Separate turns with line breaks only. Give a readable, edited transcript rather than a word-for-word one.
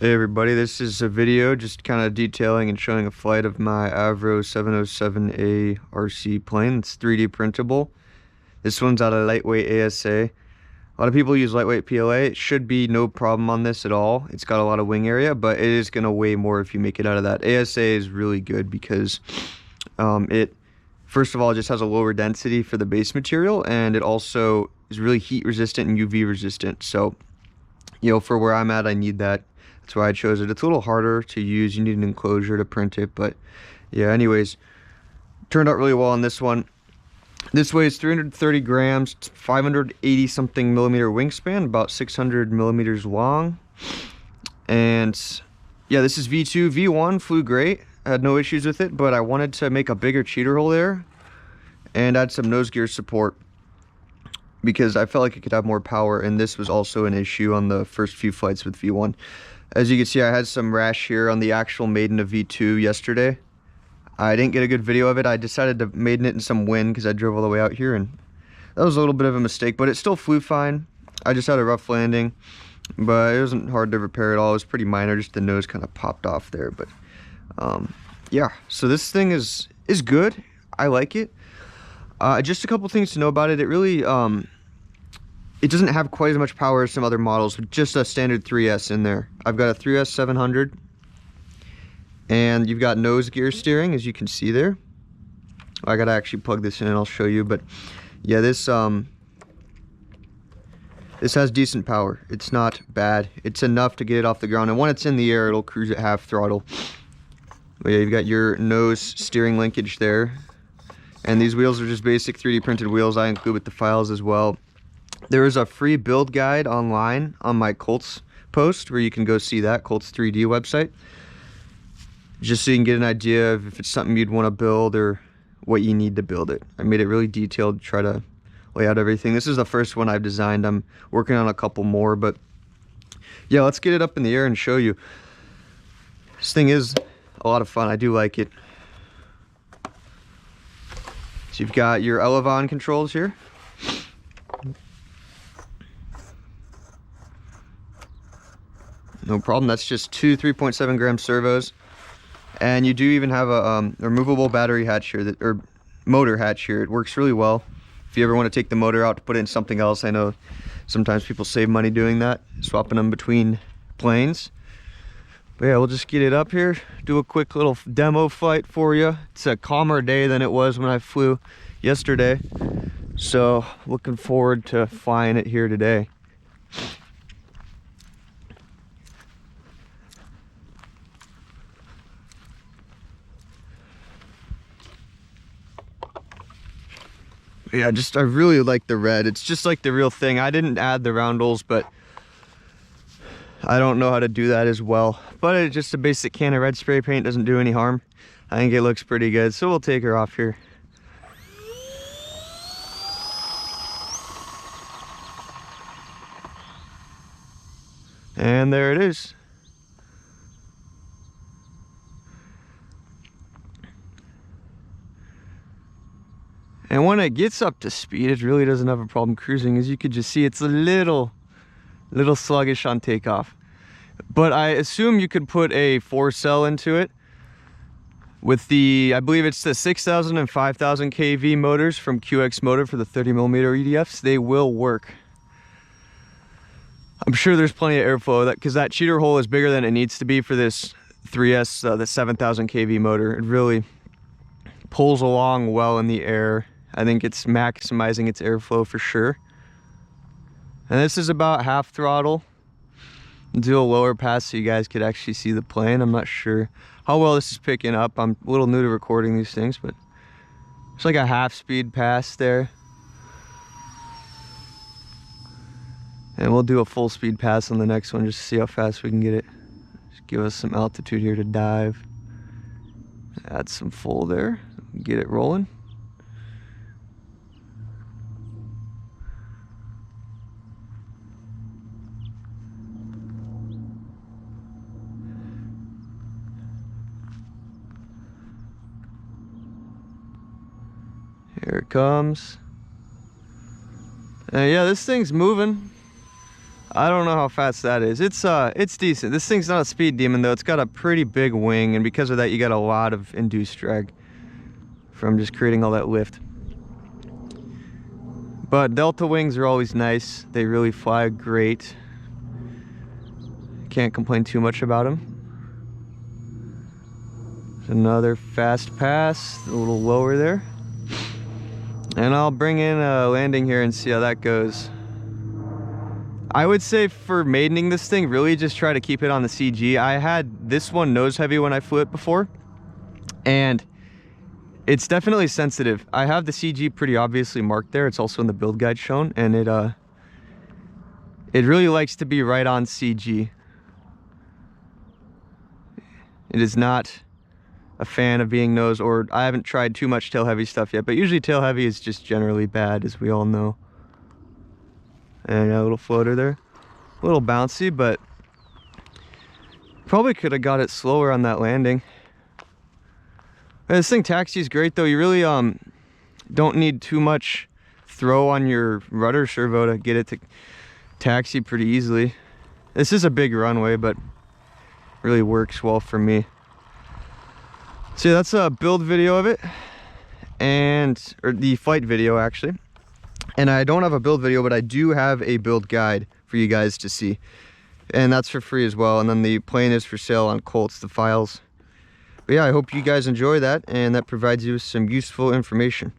Hey everybody, this is a video just kind of detailing and showing a flight of my Avro 707A RC plane. It's 3D printable. This one's out of lightweight ASA. A lot of people use lightweight PLA. It should be no problem on this at all. It's got a lot of wing area, but it is going to weigh more if you make it out of that. ASA is really good because it, first of all, just has a lower density for the base material, and it also is really heat resistant and UV resistant. So, you know, for where I'm at, I need that. That's why I chose it. It's a little harder to use. You need an enclosure to print it, but yeah, anyways, turned out really well on this one. This weighs 330 grams, 580 something millimeter wingspan, about 600 millimeters long. And yeah, this is V2. V1 flew great. I had no issues with it, but I wanted to make a bigger cheater hole there and add some nose gear support because I felt like it could have more power, and this was also an issue on the first few flights with V1. As you can see, I had some rash here on the actual maiden of V2 yesterday. I didn't get a good video of it. I decided to maiden it in some wind because I drove all the way out here, and that was a little bit of a mistake, but it still flew fine. I just had a rough landing, but it wasn't hard to repair at all. It was pretty minor, just the nose kind of popped off there, but yeah. So this thing is good. I like it. Just a couple things to know about it. It really, it doesn't have quite as much power as some other models, but just a standard 3S in there. I've got a 3S 700, and you've got nose gear steering, as you can see there. I gotta actually plug this in and I'll show you, but yeah, this has decent power. It's not bad. It's enough to get it off the ground, and when it's in the air, it'll cruise at half throttle. But yeah, you've got your nose steering linkage there, and these wheels are just basic 3D printed wheels. I include with the files as well. There is a free build guide online on my Colts post where you can go see that, Colts 3D website, just so you can get an idea of if it's something you'd want to build or what you need to build it. I made it really detailed to try to lay out everything. This is the first one I've designed. I'm working on a couple more, but yeah, let's get it up in the air and show you. This thing is a lot of fun. I do like it. So you've got your elevon controls here. No problem. That's just two 3.7 gram servos, and you do even have a removable battery hatch here, or motor hatch here. It works really well if you ever want to take the motor out to put it in something else. I know sometimes people save money doing that, swapping them between planes. But yeah, we'll just get it up here, do a quick little demo flight for you. It's a calmer day than it was when I flew yesterday, so looking forward to flying it here today. Yeah, I really like the red. It's just like the real thing. I didn't add the roundels, but I don't know how to do that as well. But it's just a basic can of red spray paint, doesn't do any harm. I think it looks pretty good, so we'll take her off here. And there it is. And when it gets up to speed, it really doesn't have a problem cruising. As you could just see, it's a little sluggish on takeoff. But I assume you could put a 4-cell into it with the, I believe it's the 6,000 and 5,000 kV motors from QX Motor for the 30mm EDFs. They will work. I'm sure there's plenty of airflow because that cheater hole is bigger than it needs to be for this 3S, the 7,000 kV motor. It really pulls along well in the air. I think it's maximizing its airflow for sure. And this is about half throttle. Do a lower pass so you guys could actually see the plane. I'm not sure how well this is picking up. I'm a little new to recording these things, but it's like a half speed pass there. And we'll do a full speed pass on the next one just to see how fast we can get it. Just give us some altitude here to dive. Add some full there, get it rolling. Here it comes. Yeah, this thing's moving. I don't know how fast that is. It's decent. This thing's not a speed demon though. It's got a pretty big wing, and because of that you got a lot of induced drag from just creating all that lift. But Delta wings are always nice. They really fly great. Can't complain too much about them. Another fast pass, a little lower there. And I'll bring in a landing here and see how that goes. I would say for maidening this thing, really just try to keep it on the CG. I had this one nose heavy when I flew it before, and it's definitely sensitive. I have the CG pretty obviously marked there. It's also in the build guide shown, and it really likes to be right on CG. It is not a fan of being nose, or I haven't tried too much tail heavy stuff yet, but usually tail heavy is just generally bad, as we all know. And a little floater there, a little bouncy, but probably could have got it slower on that landing. And this thing taxis great though. You really don't need too much throw on your rudder servo to get it to taxi pretty easily. This is a big runway, but really works well for me. So that's a build video of it, or the flight video actually. And I don't have a build video, but I do have a build guide for you guys to see, and that's for free as well. And then the plane is for sale on Colts, the files. But yeah, I hope you guys enjoy that, and that provides you with some useful information.